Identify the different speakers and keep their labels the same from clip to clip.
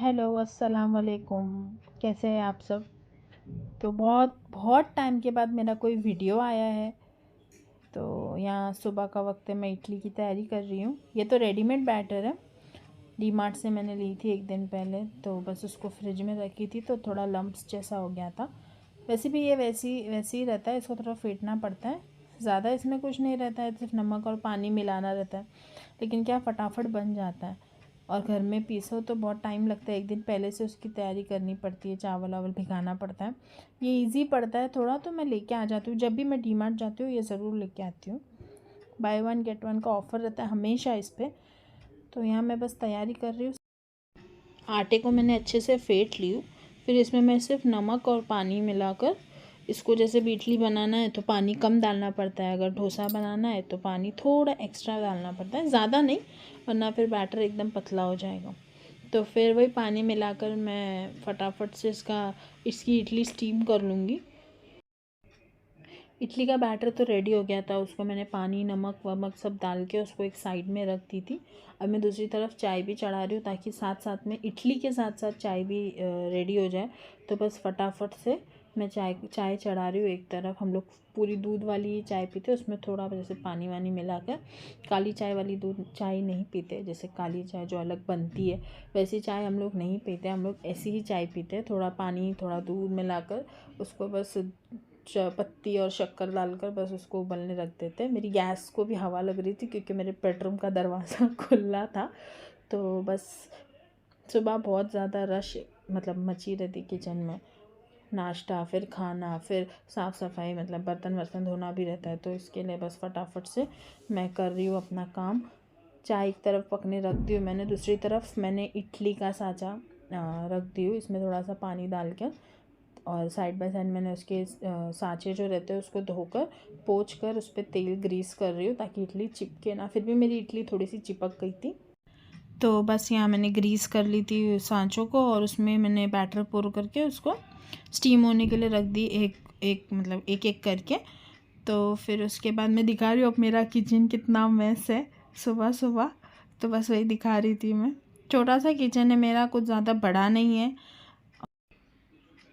Speaker 1: Hello, अस्सलाम वालेकुम। कैसे हैं आप सब? तो बहुत बहुत टाइम के बाद मेरा कोई वीडियो आया है। तो यहाँ सुबह का वक्त है, मैं इडली की तैयारी कर रही हूँ। ये तो रेडीमेड बैटर है, डीमार्ट से मैंने ली थी एक दिन पहले। तो बस उसको फ्रिज में रखी थी तो थोड़ा लम्प्स जैसा हो गया था। वैसे भी ये वैसी वैसे ही रहता है, इसको थोड़ा फेंटना पड़ता है। ज़्यादा इसमें कुछ नहीं रहता है, सिर्फ नमक और पानी मिलाना रहता है। लेकिन क्या फटाफट बन जाता है। और घर में पीसो तो बहुत टाइम लगता है, एक दिन पहले से उसकी तैयारी करनी पड़ती है, चावल वावल भिगाना पड़ता है। ये इजी पड़ता है थोड़ा, तो मैं लेके आ जाती हूँ। जब भी मैं डीमार्ट जाती हूँ ये ज़रूर लेके आती हूँ। बाय वन गेट वन का ऑफ़र रहता है हमेशा इस पर। तो यहाँ मैं बस तैयारी कर रही हूँ। आटे को मैंने अच्छे से फेंट ली हूँ। फिर इसमें मैं सिर्फ नमक और पानी मिलाकर इसको, जैसे भी इडली बनाना है तो पानी कम डालना पड़ता है, अगर डोसा बनाना है तो पानी थोड़ा एक्स्ट्रा डालना पड़ता है, ज़्यादा नहीं, वरना फिर बैटर एकदम पतला हो जाएगा। तो फिर वही पानी मिलाकर मैं फटाफट से इसकी इडली स्टीम कर लूँगी। इडली का बैटर तो रेडी हो गया था, उसको मैंने पानी नमक वमक सब डाल के उसको एक साइड में रख दी थी। अब मैं दूसरी तरफ चाय भी चढ़ा रही हूँ, ताकि साथ साथ में इडली के साथ साथ चाय भी रेडी हो जाए। तो बस फटाफट से मैं चाय चाय चढ़ा रही हूँ एक तरफ। हम लोग पूरी दूध वाली चाय पीते, उसमें थोड़ा जैसे पानी वानी मिलाकर। काली चाय वाली दूध चाय नहीं पीते, जैसे काली चाय जो अलग बनती है वैसी चाय हम लोग नहीं पीते। हम लोग ऐसी ही चाय पीते हैं, थोड़ा पानी थोड़ा दूध मिलाकर उसको बस पत्ती और शक्कर डालकर बस उसको उबलने रख देते हैं। मेरी गैस को भी हवा लग रही थी क्योंकि मेरे बेडरूम का दरवाज़ा खुला था। तो बस सुबह बहुत ज़्यादा रश मतलब मची रहती किचन में। नाश्ता, फिर खाना, फिर साफ़ सफाई, मतलब बर्तन वर्तन धोना भी रहता है। तो इसके लिए बस फटाफट से मैं कर रही हूँ अपना काम। चाय एक तरफ पकने रख दी हूँ मैंने, दूसरी तरफ मैंने इडली का साँचा रख दी हूँ, इसमें थोड़ा सा पानी डाल कर। और साइड बाय साइड मैंने उसके सांचे जो रहते हैं उसको धोकर पोंछ कर उस पर तेल ग्रीस कर रही हूँ, ताकि इडली चिपके ना। फिर भी मेरी इडली थोड़ी सी चिपक गई थी। तो बस यहाँ मैंने ग्रीस कर ली थी सांचों को, और उसमें मैंने बैटर पोर करके उसको स्टीम होने के लिए रख दी, एक एक मतलब एक एक करके। तो फिर उसके बाद मैं दिखा रही हूँ अब मेरा किचन कितना मेस है सुबह सुबह। तो बस वही दिखा रही थी मैं। छोटा सा किचन है मेरा, कुछ ज़्यादा बड़ा नहीं है,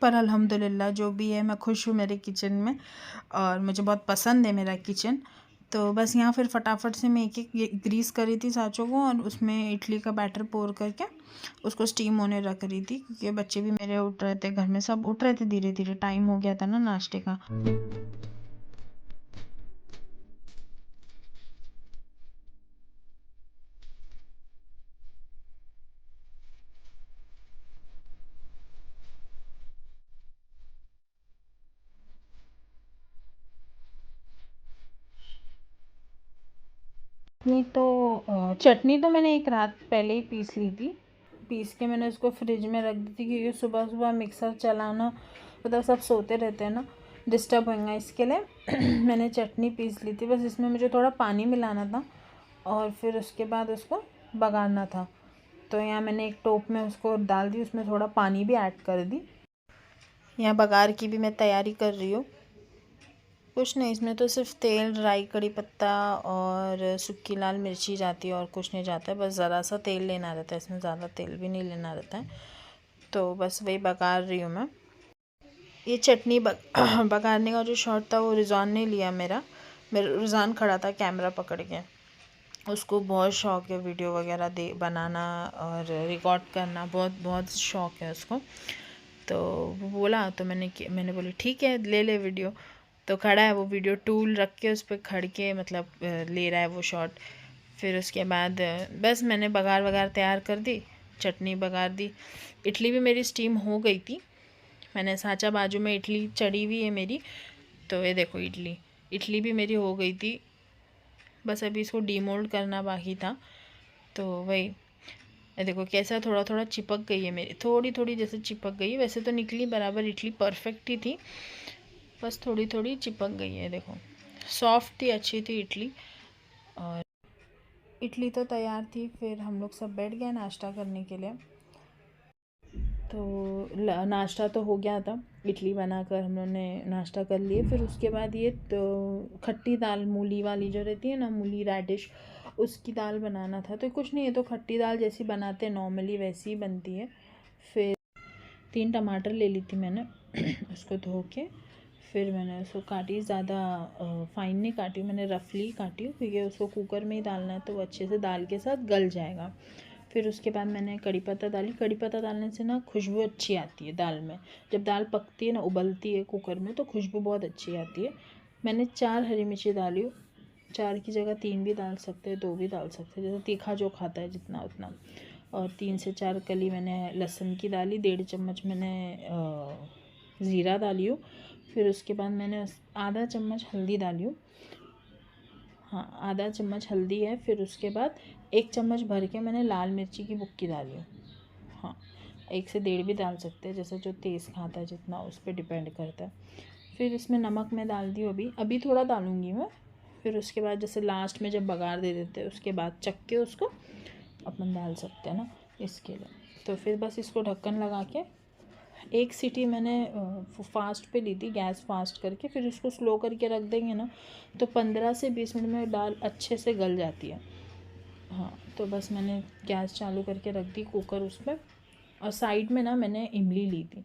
Speaker 1: पर अल्हम्दुलिल्लाह जो भी है मैं खुश हूँ मेरे किचन में, और मुझे बहुत पसंद है मेरा किचन। तो बस यहाँ फिर फटाफट से मैं एक एक ये ग्रीस करी थी सांचों को, और उसमें इडली का बैटर पोर करके उसको स्टीम होने रख रही थी, क्योंकि बच्चे भी मेरे उठ रहे थे, घर में सब उठ रहे थे धीरे धीरे, टाइम हो गया था ना नाश्ते का। नहीं तो चटनी तो मैंने एक रात पहले ही पीस ली थी। पीस के मैंने उसको फ्रिज में रख दी थी, क्योंकि सुबह सुबह मिक्सर चलाना, मतलब सब सोते रहते हैं ना, डिस्टर्ब होएगा, इसके लिए मैंने चटनी पीस ली थी। बस इसमें मुझे थोड़ा पानी मिलाना था, और फिर उसके बाद उसको बघारना था। तो यहाँ मैंने एक टोप में उसको डाल दी, उसमें थोड़ा पानी भी ऐड कर दी। यहाँ बघार की भी मैं तैयारी कर रही हूँ। कुछ नहीं, इसमें तो सिर्फ तेल, राई, कड़ी पत्ता और सूखी लाल मिर्ची जाती है, और कुछ नहीं जाता है। बस ज़रा सा तेल लेना रहता है इसमें, ज़्यादा तेल भी नहीं लेना रहता है। तो बस वही बघार रही हूँ मैं। ये चटनी बघारने का जो शॉट था वो रिज़वान ने लिया मेरा रिज़वान खड़ा था कैमरा पकड़ के। उसको बहुत शौक़ है वीडियो वगैरह दे बनाना और रिकॉर्ड करना, बहुत बहुत शौक़ है उसको। तो वो बोला, तो मैंने बोली ठीक है ले ले वीडियो। तो खड़ा है वो वीडियो टूल रख के उस पर खड़ के, मतलब ले रहा है वो शॉट। फिर उसके बाद बस मैंने बघार वघार तैयार कर दी, चटनी बघार दी। इडली भी मेरी स्टीम हो गई थी, मैंने साँचा बाजू में इडली चढ़ी हुई है मेरी। तो ये देखो इडली इडली भी मेरी हो गई थी, बस अभी इसको डीमोल्ड करना बाकी था। तो वही ये देखो कैसा थोड़ा थोड़ा चिपक गई है मेरी, थोड़ी थोड़ी जैसे चिपक गई है। वैसे तो निकली बराबर इडली, परफेक्ट ही थी, बस थोड़ी थोड़ी चिपक गई है। देखो सॉफ्ट थी, अच्छी थी इडली। और इडली तो तैयार थी, फिर हम लोग सब बैठ गए नाश्ता करने के लिए। तो नाश्ता तो हो गया था, इडली बनाकर हम लोगों ने नाश्ता कर लिए। फिर उसके बाद ये तो खट्टी दाल, मूली वाली जो रहती है ना, मूली रेडिश, उसकी दाल बनाना था। तो कुछ नहीं, है तो खट्टी दाल जैसी बनाते हैं नॉर्मली वैसी ही बनती है। फिर 3 टमाटर ले ली थी मैंने उसको धो के फिर मैंने उसको काटी, ज़्यादा फाइन नहीं काटी, मैंने रफली काटी क्योंकि उसको कुकर में ही डालना है तो वो अच्छे से दाल के साथ गल जाएगा। फिर उसके बाद मैंने कड़ी पत्ता डाली। कड़ी पत्ता डालने से ना खुशबू अच्छी आती है दाल में। जब दाल पकती है ना, उबलती है कुकर में, तो खुशबू बहुत अच्छी आती है। मैंने 4 हरी मिर्ची डाली। 4 की जगह 3 भी डाल सकते हैं, 2 भी डाल सकते हैं, जैसे तीखा जो खाता है जितना उतना। और 3 से 4 कली मैंने लहसुन की डाली। 1.5 चम्मच मैंने ज़ीरा डाली हूँ। फिर उसके बाद मैंने आधा चम्मच हल्दी डाली हूँ। हाँ, आधा चम्मच हल्दी है। फिर उसके बाद 1 चम्मच भर के मैंने लाल मिर्ची की बुक्की डाली हूँ। हाँ, 1 से 1.5 भी डाल सकते हैं, जैसे जो तेज़ खाता है जितना उस पर डिपेंड करता है। फिर इसमें नमक मैं डाल दी हूँ, अभी थोड़ा डालूँगी मैं। फिर उसके बाद जैसे लास्ट में जब बघार दे देते हैं उसके बाद चख के उसको अपन डाल सकते हैं ना, इसके लिए। तो फिर बस इसको ढक्कन लगा के 1 सीटी मैंने फास्ट पे ली थी, गैस फास्ट करके। फिर इसको स्लो करके रख देंगे ना तो 15 से 20 मिनट में दाल अच्छे से गल जाती है। हाँ, तो बस मैंने गैस चालू करके रख दी कुकर उस पर। और साइड में ना मैंने इमली ली थी।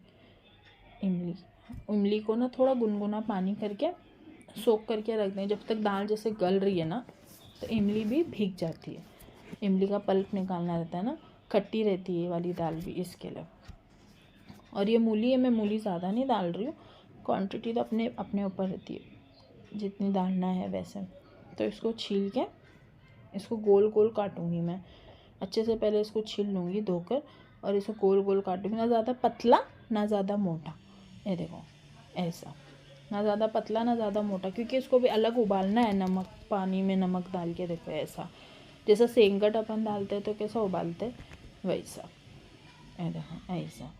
Speaker 1: इमली को ना थोड़ा गुनगुना पानी करके सोख करके रख दें। जब तक दाल जैसे गल रही है ना तो इमली भी भीग जाती है। इमली का पल्प निकालना रहता है ना, खट्टी रहती है ये वाली दाल भी, इसके लिए। और ये मूली है, मैं मूली ज़्यादा नहीं डाल रही हूँ, क्वांटिटी तो अपने अपने ऊपर रहती है जितनी डालना है वैसे। तो इसको छील के इसको गोल गोल काटूँगी मैं अच्छे से। पहले इसको छील लूँगी धोकर और इसको गोल गोल काटूँगी, ना ज़्यादा पतला ना ज़्यादा मोटा। ये देखो ऐसा, ना ज़्यादा पतला ना ज़्यादा मोटा, क्योंकि इसको भी अलग उबालना है नमक पानी में, नमक डाल के। देखो ऐसा, जैसा सेंगट अपन डालते हैं तो कैसा उबालते हैं वैसा। ये देखो ऐसा,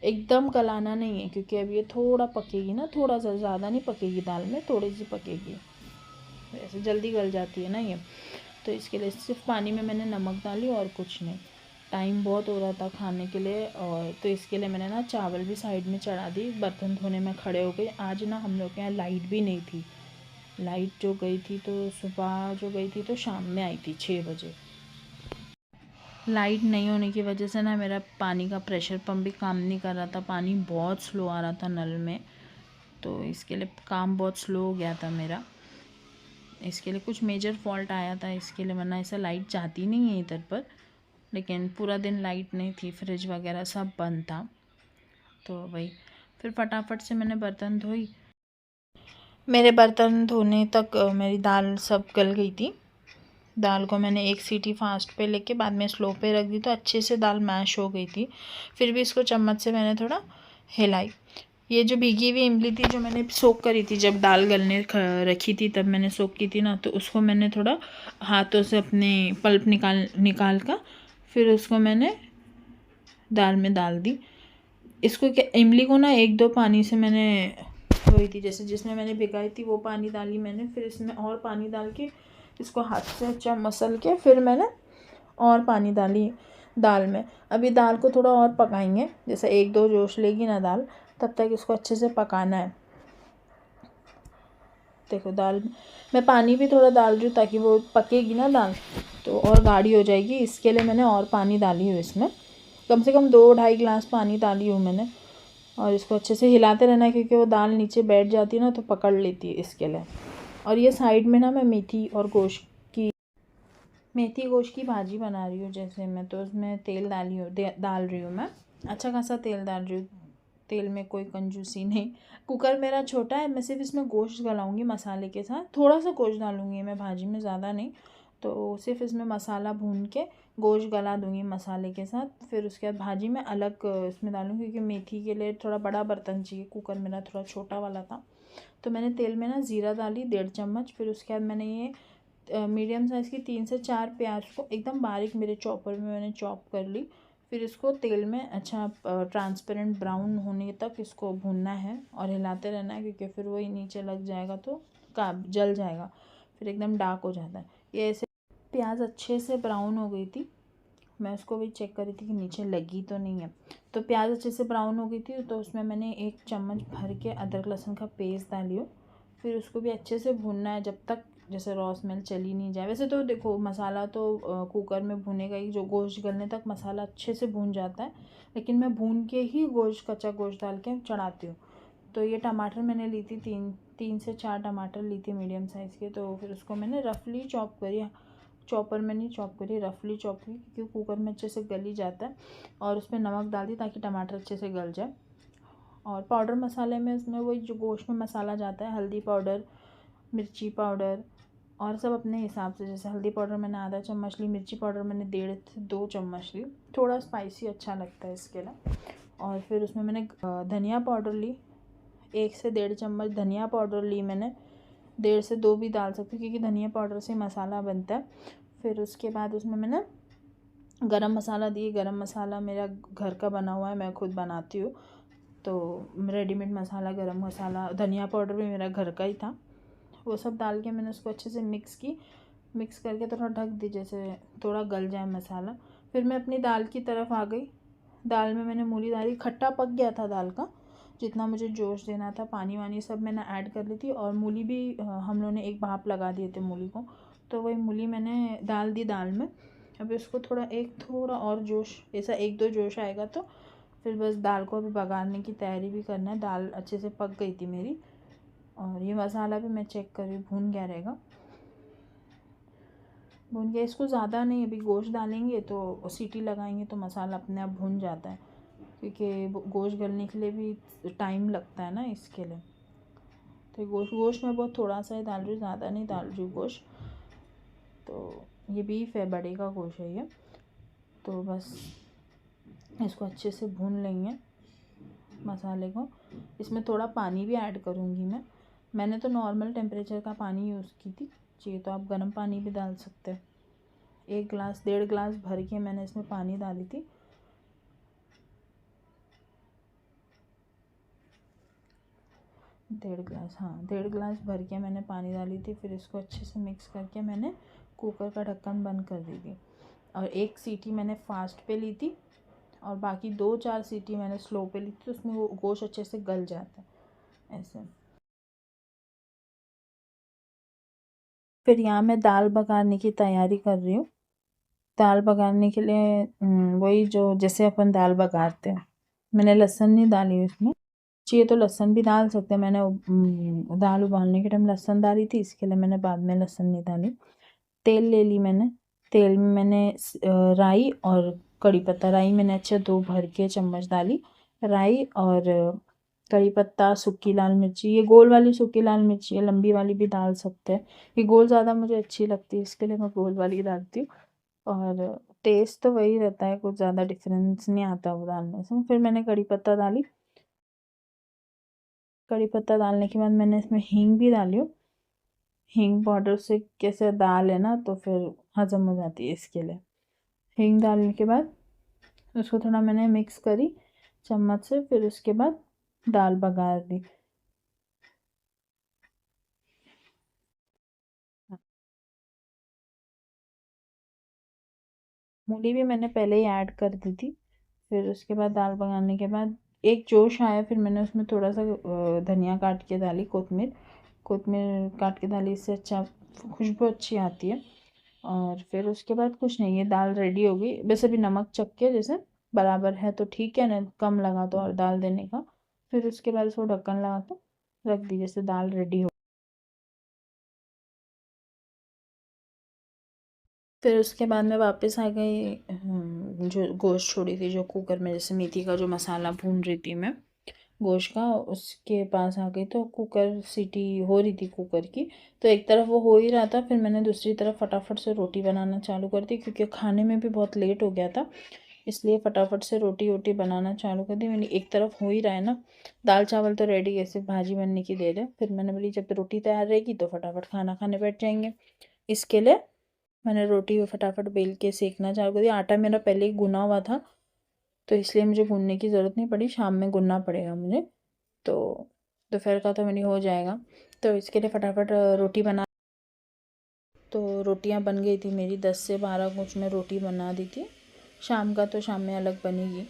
Speaker 1: एकदम गलाना नहीं है क्योंकि अब ये थोड़ा पकेगी ना, थोड़ा सा, ज़्यादा नहीं पकेगी दाल में, थोड़ी सी पकेगी, वैसे जल्दी गल जाती है ना ये। तो इसके लिए सिर्फ पानी में मैंने नमक डाली और कुछ नहीं। टाइम बहुत हो रहा था खाने के लिए, और तो इसके लिए मैंने ना चावल भी साइड में चढ़ा दी। बर्तन धोने में खड़े हो गए। आज ना हम लोग के यहाँ लाइट भी नहीं थी। लाइट जो गई थी तो सुबह जो गई थी तो शाम में आई थी 6 बजे। लाइट नहीं होने की वजह से ना मेरा पानी का प्रेशर पंप भी काम नहीं कर रहा था। पानी बहुत स्लो आ रहा था नल में, तो इसके लिए काम बहुत स्लो हो गया था मेरा। इसके लिए कुछ मेजर फॉल्ट आया था इसके लिए, वरना ऐसा लाइट जाती नहीं है इधर पर। लेकिन पूरा दिन लाइट नहीं थी, फ्रिज वगैरह सब बंद था, तो वही। फिर फटाफट से मैंने बर्तन धोई। मेरे बर्तन धोने तक मेरी दाल सब गल गई थी। दाल को मैंने 1 सीटी फास्ट पे लेके बाद में स्लो पे रख दी, तो अच्छे से दाल मैश हो गई थी। फिर भी इसको चम्मच से मैंने थोड़ा हिलाई। ये जो भीगी हुई इमली थी जो मैंने सोख करी थी, जब दाल गलने रखी थी तब मैंने सोख की थी ना, तो उसको मैंने थोड़ा हाथों से अपने पल्प निकाल कर फिर उसको मैंने दाल में डाल दी। इसको क्या, इमली को ना 1-2 पानी से मैंने धोई थी, जैसे जिसमें मैंने भिगाई थी वो पानी डाली मैंने। फिर इसमें और पानी डाल के इसको हाथ से अच्छा मसल के फिर मैंने और पानी डाली दाल में। अभी दाल को थोड़ा और पकाएंगे, जैसे 1-2 जोश लेगी ना दाल, तब तक इसको अच्छे से पकाना है। देखो दाल मैं पानी भी थोड़ा डाल रही हूँ ताकि वो पकेगी ना दाल तो और गाढ़ी हो जाएगी, इसके लिए मैंने और पानी डाली हूँ इसमें। कम से कम 2-2.5 गिलास पानी डाली हूँ मैंने। और इसको अच्छे से हिलाते रहना है क्योंकि वो दाल नीचे बैठ जाती है ना तो पकड़ लेती है, इसके लिए। और ये साइड में ना मैं मेथी गोश्त की भाजी बना रही हूँ। जैसे मैं तो उसमें तेल डाल रही हूँ मैं, अच्छा खासा तेल डाल रही हूँ। तेल में कोई कंजूसी नहीं। कुकर मेरा छोटा है, मैं सिर्फ इसमें गोश्त गलाऊंगी मसाले के साथ। थोड़ा सा गोश्त डालूंगी मैं भाजी में, ज़्यादा नहीं। तो सिर्फ इसमें मसाला भून के गोश्त गला दूंगी मसाले के साथ। फिर उसके बाद भाजी में अलग इसमें डालूंगी क्योंकि मेथी के लिए थोड़ा बड़ा बर्तन चाहिए, कुकर मेरा थोड़ा छोटा वाला था। तो मैंने तेल में ना ज़ीरा डाली 1.5 चम्मच। फिर उसके बाद मैंने ये मीडियम साइज़ की 3 से 4 प्याज को एकदम बारीक मेरे चॉपर में मैंने चॉप कर ली। फिर इसको तेल में अच्छा ट्रांसपेरेंट ब्राउन होने तक इसको भूनना है और हिलाते रहना है, क्योंकि फिर वही नीचे लग जाएगा तो जल जाएगा, फिर एकदम डार्क हो जाता है। ये ऐसे प्याज अच्छे से ब्राउन हो गई थी। मैं उसको भी चेक कर रही थी कि नीचे लगी तो नहीं है। तो प्याज अच्छे से ब्राउन हो गई थी तो उसमें मैंने 1 चम्मच भर के अदरक लहसुन का पेस्ट डाली हो। फिर उसको भी अच्छे से भूनना है जब तक जैसे रॉ स्मेल चली नहीं जाए। वैसे तो देखो मसाला तो कुकर में भुनेगा ही, जो गोश्त गलने तक मसाला अच्छे से भून जाता है, लेकिन मैं भून के ही गोश्त, कच्चा गोश्त डाल के चढ़ाती हूँ। तो ये टमाटर मैंने ली थी, तीन से चार टमाटर ली थी मीडियम साइज़ के। तो फिर उसको मैंने रफली चॉप करी, चॉपर में नहीं चॉप करी, रफली चॉप की, क्योंकि कुकर में अच्छे से गल ही जाता है। और उसमें नमक डाल दी ताकि टमाटर अच्छे से गल जाए। और पाउडर मसाले में इसमें वही जो गोश्त में मसाला जाता है, हल्दी पाउडर, मिर्ची पाउडर, और सब अपने हिसाब से। जैसे हल्दी पाउडर मैंने आधा चम्मच ली, मिर्ची पाउडर मैंने 1.5 से 2 चम्मच ली, थोड़ा स्पाइसी अच्छा लगता है इसके लिए। और फिर उसमें मैंने धनिया पाउडर ली, 1 से 1.5 चम्मच धनिया पाउडर ली मैंने, 1.5 से 2 भी डाल सकती हूँ क्योंकि धनिया पाउडर से मसाला बनता है। फिर उसके बाद उसमें मैंने गरम मसाला दिए। गरम मसाला मेरा घर का बना हुआ है, मैं खुद बनाती हूँ, तो रेडीमेड मसाला, गरम मसाला, धनिया पाउडर भी मेरा घर का ही था। वो सब डाल के मैंने उसको अच्छे से मिक्स करके थोड़ा ढक दी, जैसे थोड़ा गल जाए मसाला। फिर मैं अपनी दाल की तरफ आ गई। दाल में मैंने मूली डाली, खट्टा पक गया था दाल का, जितना मुझे जोश देना था, पानी वानी सब मैंने ऐड कर ली थी। और मूली भी हम लोगों ने एक भाप लगा दिए थे मूली को, तो वही मूली मैंने डाल दी दाल में। अभी उसको थोड़ा और जोश, ऐसा 1-2 जोश आएगा तो फिर बस दाल को अभी बघारने की तैयारी भी करना है। दाल अच्छे से पक गई थी मेरी। और ये मसाला भी मैं चेक कर रही हूँ भून गया रहेगा, भून गया। इसको ज़्यादा नहीं, अभी गोश्त डालेंगे तो सीटी लगाएंगे तो मसाला अपने आप भून जाता है, क्योंकि गोश्त गलने के लिए भी टाइम लगता है ना, इसके लिए। तो गोश्त मैं बहुत थोड़ा सा ही डाल रही हूँ, ज़्यादा नहीं डाल रही हूँ गोश्त। तो ये बीफ है, बड़े का गोश्त है ये। तो बस इसको अच्छे से भून लेंगे मसाले को। इसमें थोड़ा पानी भी ऐड करूँगी मैंने तो नॉर्मल टेम्परेचर का पानी यूज़ की थी, चाहिए तो आप गर्म पानी भी डाल सकते हैं। 1 गिलास 1.5 गिलास भर के मैंने इसमें पानी डाली थी। डेढ़ गिलास भर के मैंने पानी डाली थी। फिर इसको अच्छे से मिक्स करके मैंने कुकर का ढक्कन बंद कर दी थी। और 1 सीटी मैंने फास्ट पे ली थी और बाकी 2-4 सीटी मैंने स्लो पे ली थी, तो उसमें वो गोश्त अच्छे से गल जाता है ऐसे। फिर यहाँ मैं दाल पकाने की तैयारी कर रही हूँ। दाल पकाने के लिए वही जो जैसे अपन दाल पकाते हैं, मैंने लहसुन नहीं डाली उसमें, चाहिए तो लहसुन भी डाल सकते हैं। मैंने दाल उबालने के टाइम लहसुन डाली थी, इसके लिए मैंने बाद में लहसुन नहीं डाली। तेल ले ली मैंने, तेल में मैंने राई और कड़ी पत्ता, राई मैंने अच्छे 2 भर के चम्मच डाली, राई और कड़ी पत्ता, सूखी लाल मिर्ची, ये गोल वाली सूखी लाल मिर्ची है, लंबी वाली भी डाल सकते हैं। ये गोल ज़्यादा मुझे अच्छी लगती है, इसके लिए मैं गोल वाली डालती हूँ। और टेस्ट तो वही रहता है, कुछ ज़्यादा डिफरेंस नहीं आता वो डालने से। फिर मैंने कड़ी पत्ता डाली, कड़ी पत्ता डालने के बाद मैंने इसमें हींग भी डाली हूँ। हींग पाउडर से कैसे दाल है ना तो फिर हजम हो जाती है, इसके लिए। हींग डालने के बाद उसको थोड़ा मैंने मिक्स करी चम्मच से, फिर उसके बाद दाल बघार दी। मूली भी मैंने पहले ही ऐड कर दी थी। फिर उसके बाद दाल बघारने के बाद एक जोश आया, फिर मैंने उसमें थोड़ा सा धनिया काट के डाली, कोतमीर काट के डाली, इससे अच्छा खुशबू अच्छी आती है। और फिर उसके बाद कुछ नहीं, ये दाल रेडी हो गई। बस अभी नमक चख के जैसे बराबर है तो ठीक है, ना कम लगा तो और डाल देने का। फिर उसके बाद इसको ढक्कन लगा के रख दी, जैसे दाल रेडी हो। फिर उसके बाद में वापस आ गई, जो गोश्त छोड़ी थी जो कुकर में, जैसे मेथी का जो मसाला भून रही थी मैं गोश्त का, उसके पास आ गई। तो कुकर सीटी हो रही थी कुकर की, तो एक तरफ वो हो ही रहा था, फिर मैंने दूसरी तरफ फटाफट से रोटी बनाना चालू कर दी, क्योंकि खाने में भी बहुत लेट हो गया था, इसलिए फटाफट से रोटी वोटी बनाना चालू कर दी मैंने। एक तरफ हो ही रहा है ना, दाल चावल तो रेडी है, सिर्फ भाजी बनने की देर है। फिर मैंने बोली जब रोटी तैयार रहेगी तो फटाफट खाना खाने बैठ जाएंगे। इसके लिए मैंने रोटी फटाफट बेल के सेकना चालू कर दिया। आटा मेरा पहले ही गुना हुआ था, तो इसलिए मुझे गूंदने की ज़रूरत नहीं पड़ी, शाम में गूंदना पड़ेगा मुझे। तो दोपहर का तो मेरी हो जाएगा। तो इसके लिए फटाफट रोटी बना, तो रोटियां बन गई थी मेरी, 10 से 12 कुछ में रोटी बना दी थी। शाम का तो शाम में अलग बनेगी।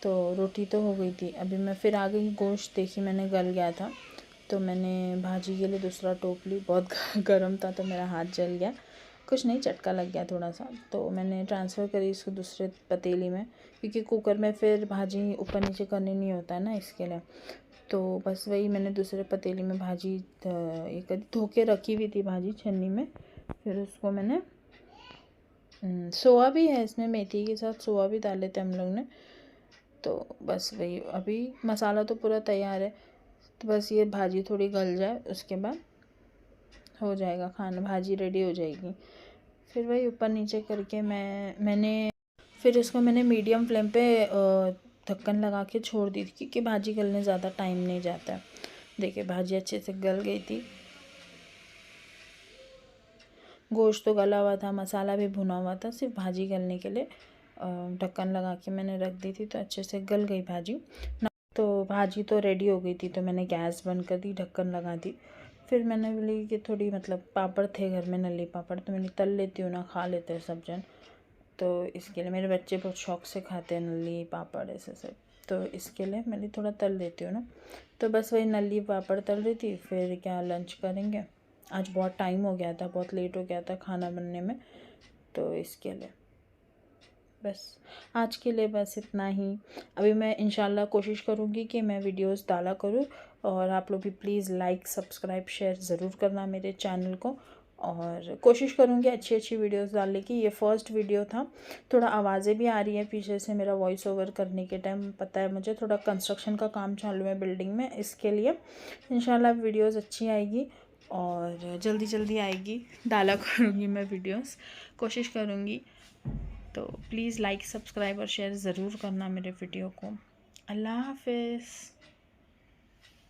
Speaker 1: तो रोटी तो हो गई थी। अभी मैं फिर आ गई, गोश्त देखी मैंने गल गया था, तो मैंने भाजी के लिए दूसरा टोप ली, बहुत गर्म था तो मेरा हाथ जल गया, कुछ नहीं चटका लग गया थोड़ा सा, तो मैंने ट्रांसफ़र करी इसको दूसरे पतीली में, क्योंकि कुकर में फिर भाजी ऊपर नीचे करनी नहीं होता है ना, इसके लिए। तो बस वही मैंने दूसरे पतीली में भाजी ये कर धो के रखी हुई थी भाजी छन्नी में। फिर उसको मैंने सोया भी है इसमें, मेथी के साथ सोया भी डाले थे हम लोग ने। तो बस वही, अभी मसाला तो पूरा तैयार है, तो बस ये भाजी थोड़ी गल जाए उसके बाद हो जाएगा खाना, भाजी रेडी हो जाएगी। फिर वही ऊपर नीचे करके मैंने फिर इसको मैंने मीडियम फ्लेम पे ढक्कन लगा के छोड़ दी थी, क्योंकि भाजी गलने ज़्यादा टाइम नहीं जाता है। देखिए भाजी अच्छे से गल गई थी, गोश्त तो गला हुआ था, मसाला भी भुना हुआ था, सिर्फ भाजी गलने के लिए ढक्कन लगा के मैंने रख दी थी, तो अच्छे से गल गई भाजी। तो भाजी तो रेडी हो गई थी, तो मैंने गैस बंद कर दी, ढक्कन लगा दी। फिर मैंने बोली कि थोड़ी मतलब पापड़ थे घर में, नली पापड़, तो मैंने तल लेती हूँ ना, खा लेते हैं सब जन, तो इसके लिए मेरे बच्चे बहुत शौक से खाते हैं नली पापड़ ऐसे सब, तो इसके लिए मैंने थोड़ा तल लेती हूँ ना। तो बस वही नली पापड़ तल रही थी, फिर क्या लंच करेंगे, आज बहुत टाइम हो गया था, बहुत लेट हो गया था खाना बनने में, तो इसके लिए बस आज के लिए बस इतना ही। अभी मैं इंशाल्लाह कोशिश करूँगी कि मैं वीडियोस डाला करूँ, और आप लोग भी प्लीज़ लाइक सब्सक्राइब शेयर ज़रूर करना मेरे चैनल को, और कोशिश करूँगी अच्छी अच्छी वीडियोस डालने की। ये फर्स्ट वीडियो था, थोड़ा आवाज़ें भी आ रही हैं पीछे से, मेरा वॉइस ओवर करने के टाइम पता है मुझे, थोड़ा कंस्ट्रक्शन का काम चालू है बिल्डिंग में, इसके लिए इंशाल्लाह वीडियोज़ अच्छी आएगी और जल्दी जल्दी आएगी, डाला करूँगी मैं वीडियोज़, कोशिश करूँगी। तो प्लीज़ लाइक सब्सक्राइब और शेयर ज़रूर करना मेरे वीडियो को। अल्लाह हाफ़िज़।